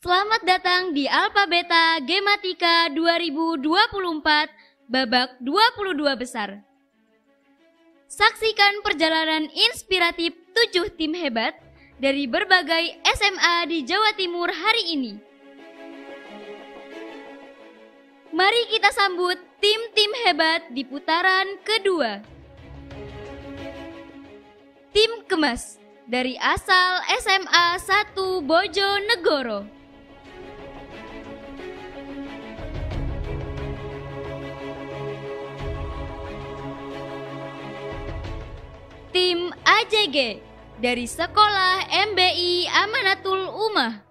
Selamat datang di Alpha Beta Gematika 2024 babak 22 besar. Saksikan perjalanan inspiratif 7 tim hebat dari berbagai SMA di Jawa Timur hari ini. Mari kita sambut tim-tim hebat di putaran kedua. Tim Kemas dari asal SMA 1 Bojonegoro. Tim AJG dari Sekolah MBI Amanatul Ummah.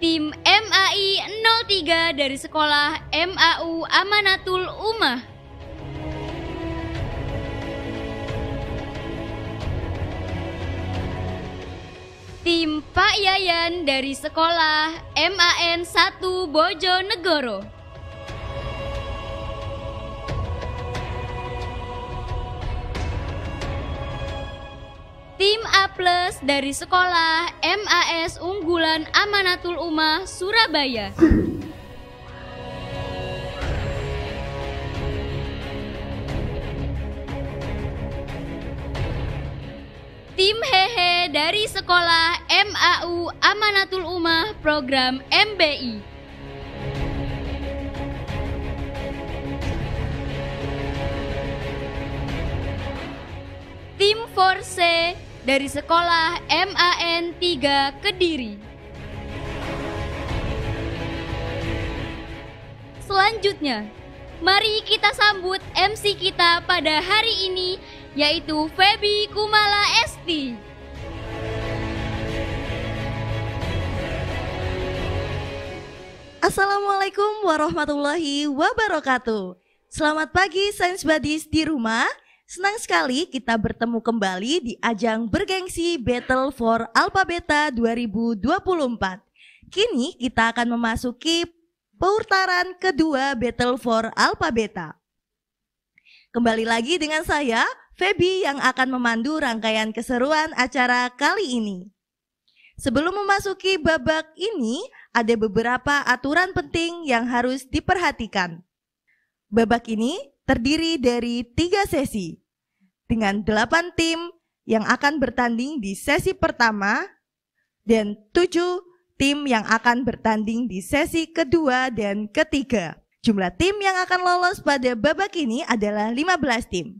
Tim MAI 03 dari Sekolah MAU Amanatul Ummah. Tim Pak Yayan dari Sekolah MAN 1 Bojonegoro. Tim A+ dari Sekolah MAS Unggulan Amanatul Ummah Surabaya. Tim Hehe dari Sekolah MAU Amanatul Ummah Program MBI. Tim Force dari Sekolah MAN 3 Kediri. Selanjutnya, mari kita sambut MC kita pada hari ini, yaitu Feby Kumala Esti. Assalamualaikum warahmatullahi wabarakatuh. Selamat pagi Science Buddies di rumah. Senang sekali kita bertemu kembali di ajang bergengsi Battle for Alpha Beta 2024. Kini kita akan memasuki putaran kedua Battle for Alpha Beta. Kembali lagi dengan saya, Feby, yang akan memandu rangkaian keseruan acara kali ini. Sebelum memasuki babak ini, ada beberapa aturan penting yang harus diperhatikan. Babak ini terdiri dari 3 sesi, dengan 8 tim yang akan bertanding di sesi pertama, dan 7 tim yang akan bertanding di sesi kedua dan ketiga. Jumlah tim yang akan lolos pada babak ini adalah 15 tim.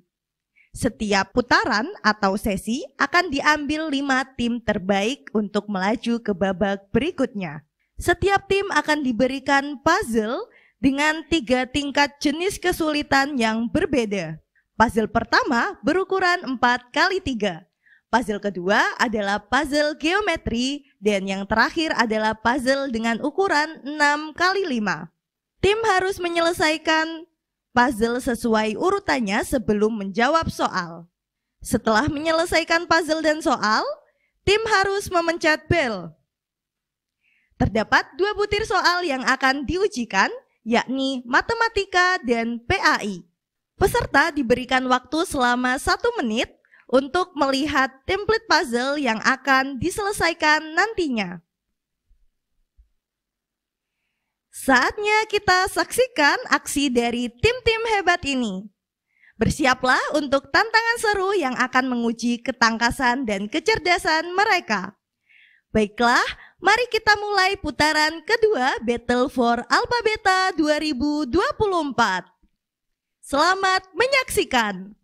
Setiap putaran atau sesi akan diambil 5 tim terbaik untuk melaju ke babak berikutnya. Setiap tim akan diberikan puzzle dengan 3 tingkat jenis kesulitan yang berbeda. Puzzle pertama berukuran 4x3. Puzzle kedua adalah puzzle geometri dan yang terakhir adalah puzzle dengan ukuran 6x5. Tim harus menyelesaikan puzzle sesuai urutannya sebelum menjawab soal. Setelah menyelesaikan puzzle dan soal, tim harus memencet bel. Terdapat 2 butir soal yang akan diujikan, yakni matematika dan PAI. Peserta diberikan waktu selama 1 menit untuk melihat template puzzle yang akan diselesaikan nantinya. Saatnya kita saksikan aksi dari tim-tim hebat ini. Bersiaplah untuk tantangan seru yang akan menguji ketangkasan dan kecerdasan mereka. Baiklah, mari kita mulai putaran kedua Battle for Alpha Beta 2024. Selamat menyaksikan.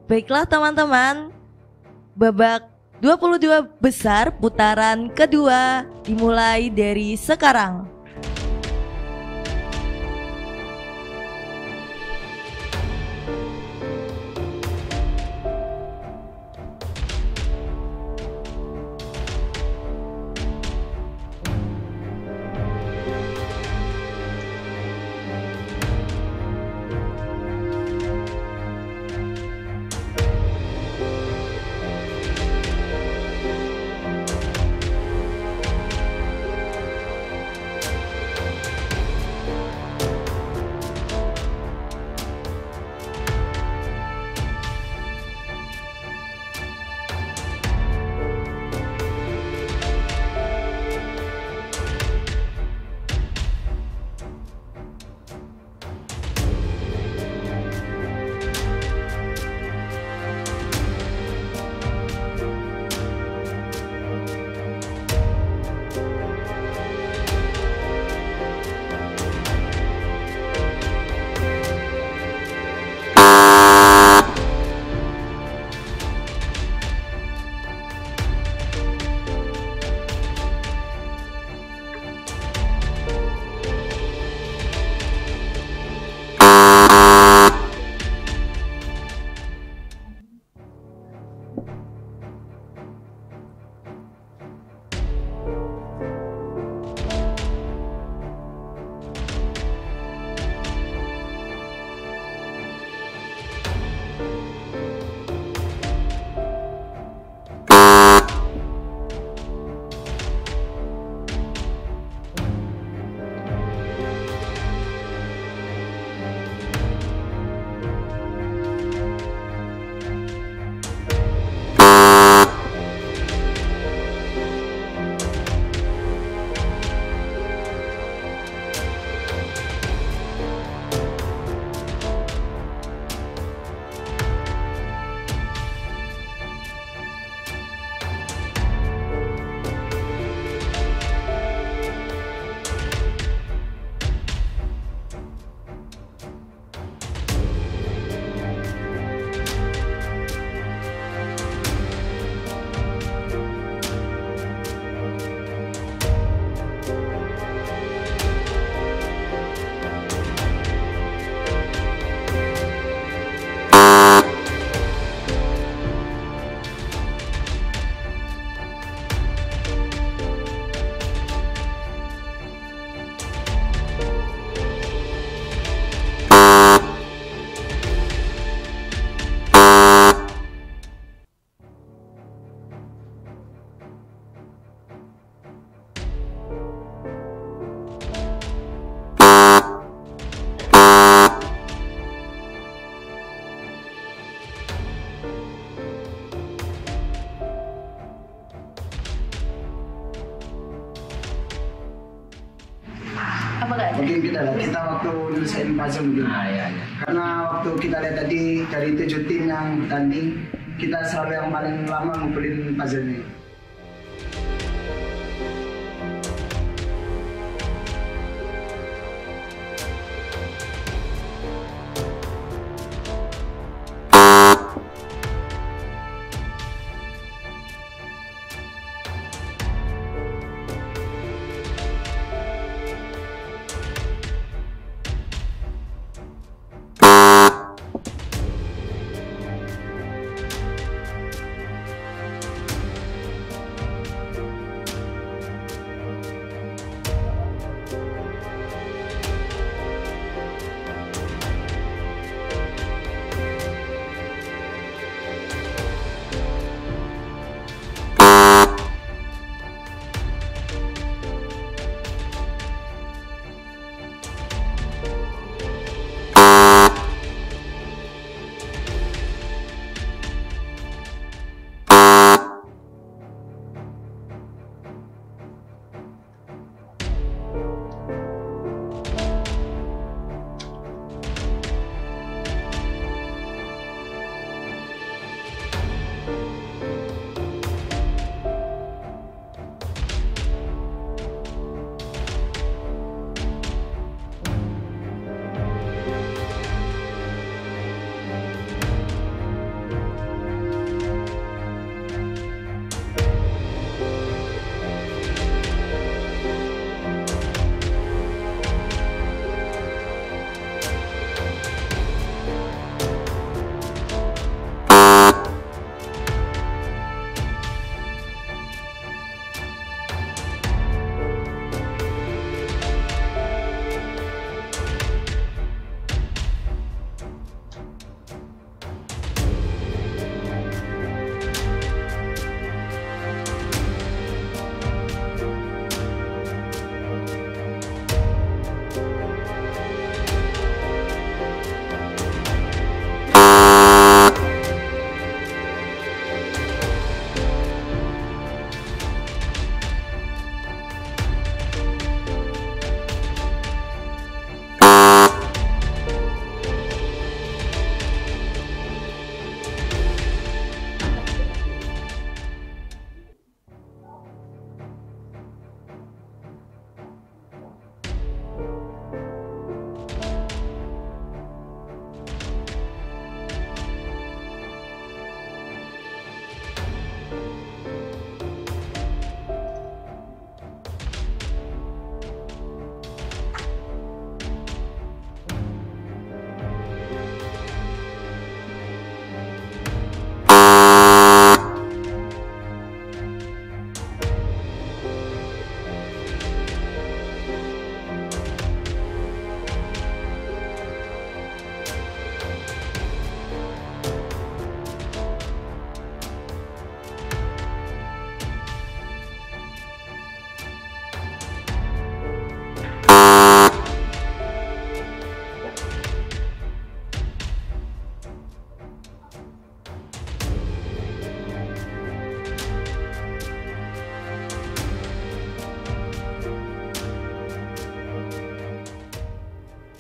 Baiklah teman-teman, babak 22 besar putaran kedua dimulai dari sekarang. apa kak? Mungkin kita waktu nyelesain puzzle mungkin. Iya. Karena waktu kita lihat tadi dari 7 tim yang bertanding, kita selalu yang paling lama ngumpulin puzzle-nya.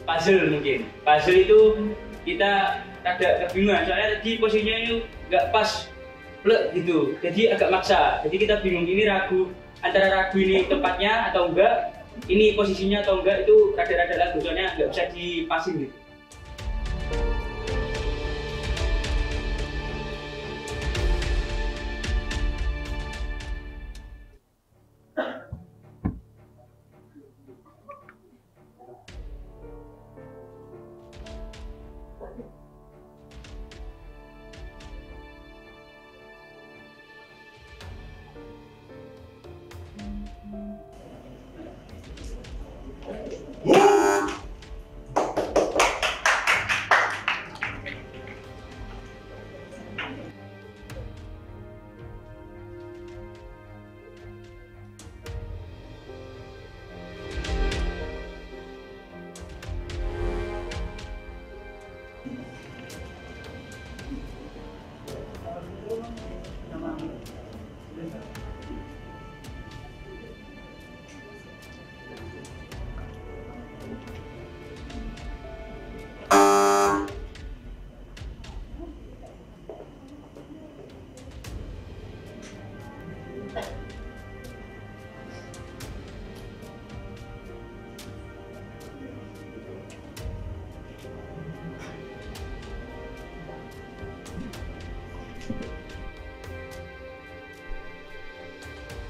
Puzzle mungkin. Puzzle itu kita agak kebingungan soalnya tadi posisinya itu nggak pas plek gitu. Jadi agak maksa. Jadi kita bingung ini ragu antara ragu ini tempatnya atau enggak, ini posisinya atau enggak, itu rada-rada ragu soalnya nggak bisa dipasin gitu.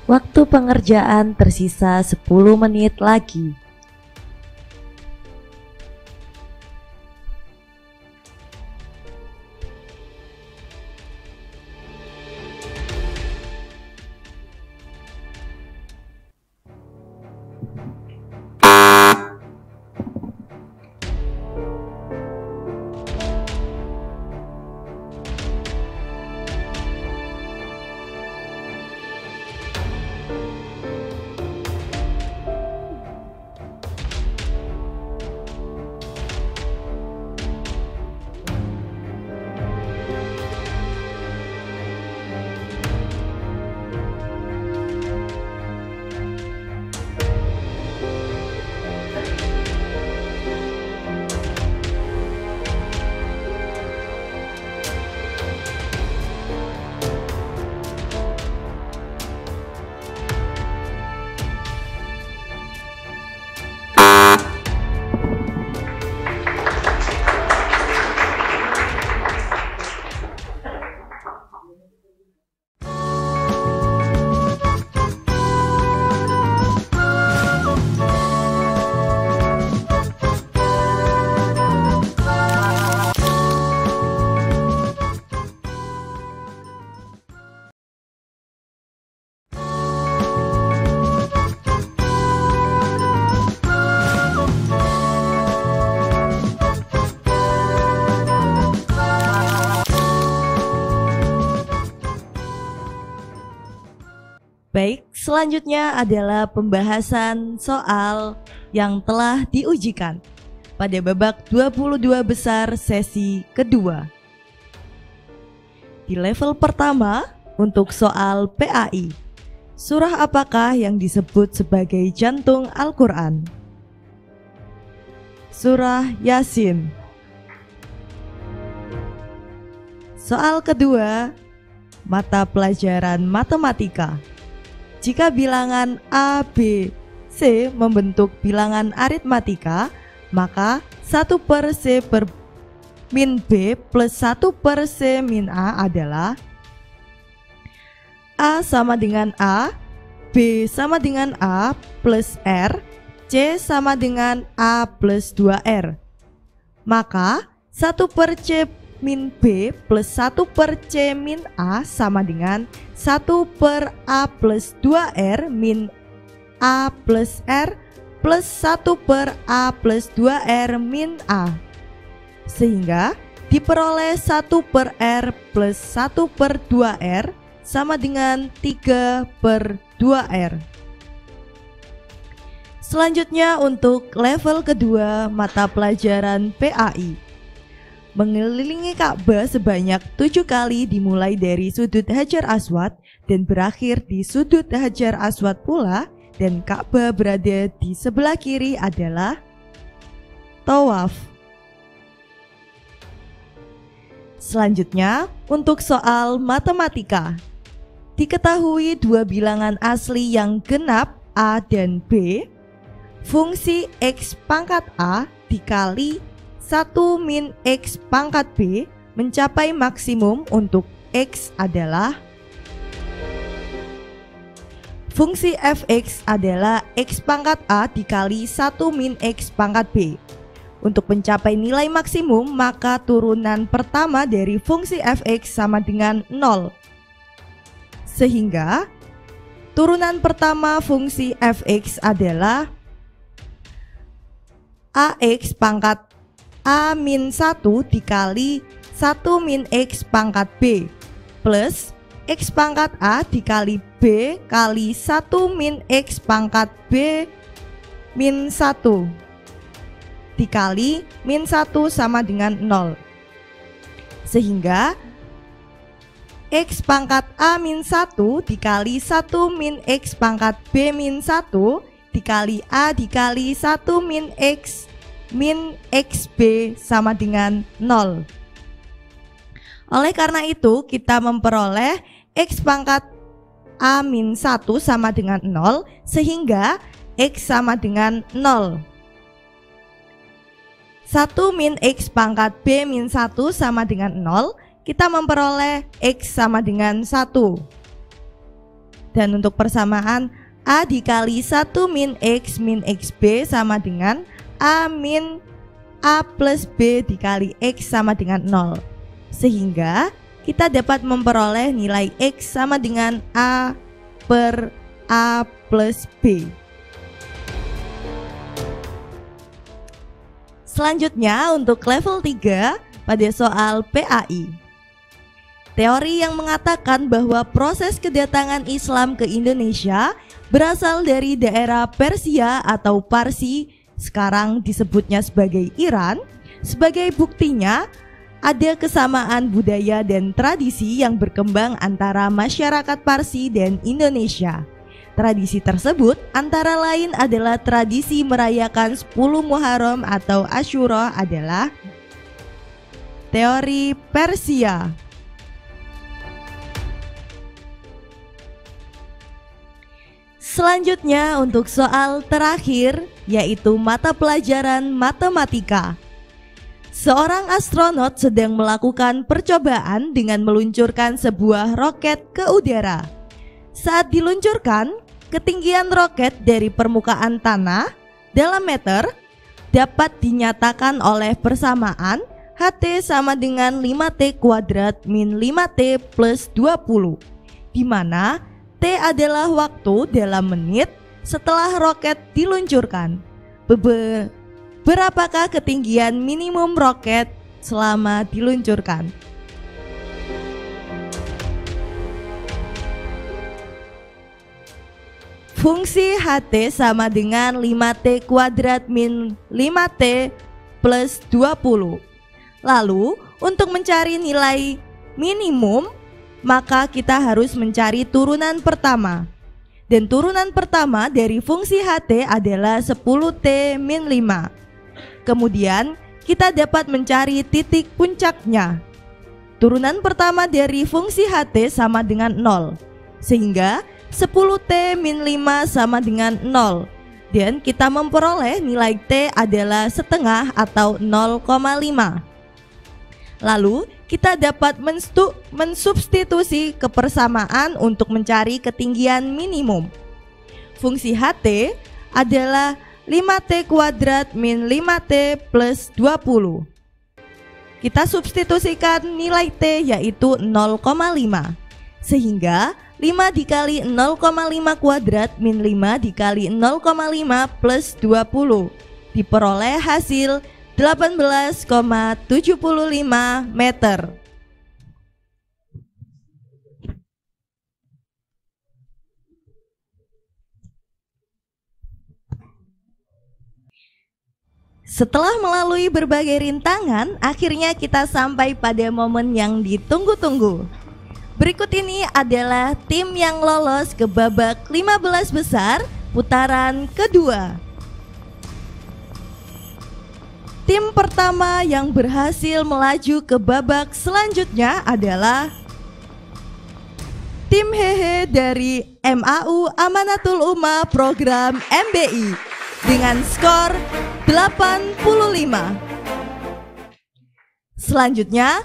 Waktu pengerjaan tersisa 10 menit lagi. Baik, selanjutnya adalah pembahasan soal yang telah diujikan pada babak 22 besar sesi kedua. Di level pertama, untuk soal PAI, surah apakah yang disebut sebagai jantung Al-Quran? Surah Yasin. Soal kedua, mata pelajaran matematika. Jika bilangan A, B, C membentuk bilangan aritmatika, maka 1 per C per min B plus 1 per C min A adalah A sama dengan A, B sama dengan A plus R, C sama dengan A plus 2R. Maka 1 per C min B plus 1 per C min A sama dengan 1 per A plus 2R min A plus R plus 1 per A plus 2R min A. Sehingga diperoleh 1 per R plus 1 per 2R sama dengan 3 per 2R. Selanjutnya untuk level kedua mata pelajaran PAI. Mengelilingi Ka'bah sebanyak 7 kali dimulai dari sudut Hajar Aswad dan berakhir di sudut Hajar Aswad pula, dan Ka'bah berada di sebelah kiri adalah tawaf. Selanjutnya untuk soal matematika. Diketahui 2 bilangan asli yang genap A dan B. Fungsi X pangkat A dikali 1 min X pangkat B mencapai maksimum untuk X adalah fungsi fx adalah X pangkat A dikali 1 min X pangkat B. Untuk mencapai nilai maksimum, maka turunan pertama dari fungsi fx sama dengan 0. Sehingga turunan pertama fungsi fx adalah AX pangkat A min 1 dikali 1 min X pangkat B plus X pangkat A dikali B kali 1 min X pangkat B min 1 dikali min 1 sama dengan 0. Sehingga X pangkat A min 1 dikali 1 min X pangkat B min 1 dikali A dikali 1 min XB sama dengan 0. Oleh karena itu kita memperoleh X pangkat A min 1 sama dengan 0, sehingga X sama dengan 0. 1 min X pangkat B min 1 sama dengan 0, kita memperoleh X sama dengan 1. Dan untuk persamaan A dikali 1 min X B sama dengan A min A plus B dikali X sama dengan 0. Sehingga kita dapat memperoleh nilai X sama dengan A per A plus B. Selanjutnya untuk level 3 pada soal PAI. Teori yang mengatakan bahwa proses kedatangan Islam ke Indonesia berasal dari daerah Persia atau Parsi, sekarang disebutnya sebagai Iran. Sebagai buktinya, ada kesamaan budaya dan tradisi yang berkembang antara masyarakat Parsi dan Indonesia. Tradisi tersebut antara lain adalah tradisi merayakan 10 Muharram atau Asyura adalah teori Persia. Selanjutnya untuk soal terakhir yaitu mata pelajaran matematika. Seorang astronot sedang melakukan percobaan dengan meluncurkan sebuah roket ke udara. Saat diluncurkan, ketinggian roket dari permukaan tanah dalam meter dapat dinyatakan oleh persamaan HT sama dengan 5T kuadrat min 5T plus 20, di mana T adalah waktu dalam menit setelah roket diluncurkan. Berapakah ketinggian minimum roket selama diluncurkan? Fungsi HT sama dengan 5T kuadrat min 5T plus 20. Lalu untuk mencari nilai minimum, maka kita harus mencari turunan pertama. Dan turunan pertama dari fungsi HT adalah 10T min 5. Kemudian kita dapat mencari titik puncaknya. Turunan pertama dari fungsi HT sama dengan 0. Sehingga 10T min 5 sama dengan 0. Dan kita memperoleh nilai T adalah setengah atau 0,5. Lalu kita dapat mensubstitusi kepersamaan untuk mencari ketinggian minimum. Fungsi HT adalah 5T kuadrat min 5T plus 20. Kita substitusikan nilai T yaitu 0,5. Sehingga 5 dikali 0,5 kuadrat min 5 dikali 0,5 plus 20 diperoleh hasil 18,75 meter. Setelah melalui berbagai rintangan, akhirnya kita sampai pada momen yang ditunggu-tunggu. Berikut ini adalah tim yang lolos ke babak 15 besar putaran kedua. Tim pertama yang berhasil melaju ke babak selanjutnya adalah tim Hehe dari MAU Amanatul Ummah Program MBI dengan skor 85. Selanjutnya,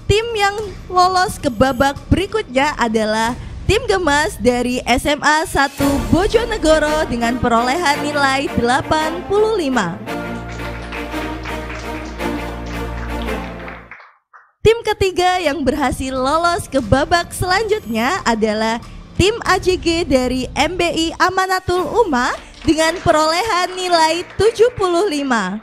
tim yang lolos ke babak berikutnya adalah tim Gemas dari SMA 1 Bojonegoro dengan perolehan nilai 85. Tim ketiga yang berhasil lolos ke babak selanjutnya adalah tim AJG dari MBI Amanatul Ummah dengan perolehan nilai 75.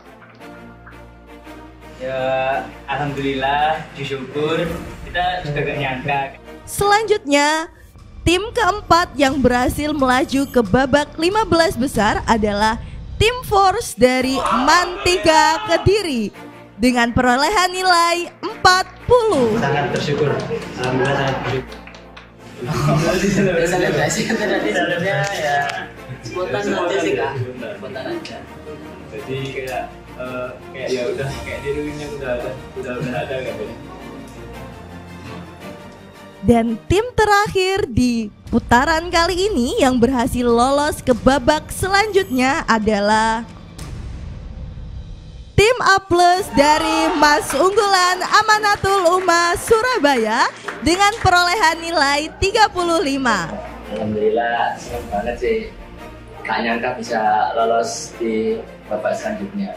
Ya, alhamdulillah, bersyukur. Kita juga gak nyangka. Selanjutnya, tim keempat yang berhasil melaju ke babak 15 besar adalah tim Force dari MAN 3 Kediri dengan perolehan nilai 40. Sangat bersyukur. Alhamdulillah sangat bersyukur. Sebenarnya ya spontan aja sih Kak. Spontan aja. Jadi kayak ya udah kayak di ruangnya udah ada gitu. Dan tim terakhir di putaran kali ini yang berhasil lolos ke babak selanjutnya adalah tim A+ dari Mas Unggulan Amanatul Ummah Surabaya dengan perolehan nilai 35. Alhamdulillah senang banget sih. Gak nyangka bisa lolos di babak selanjutnya.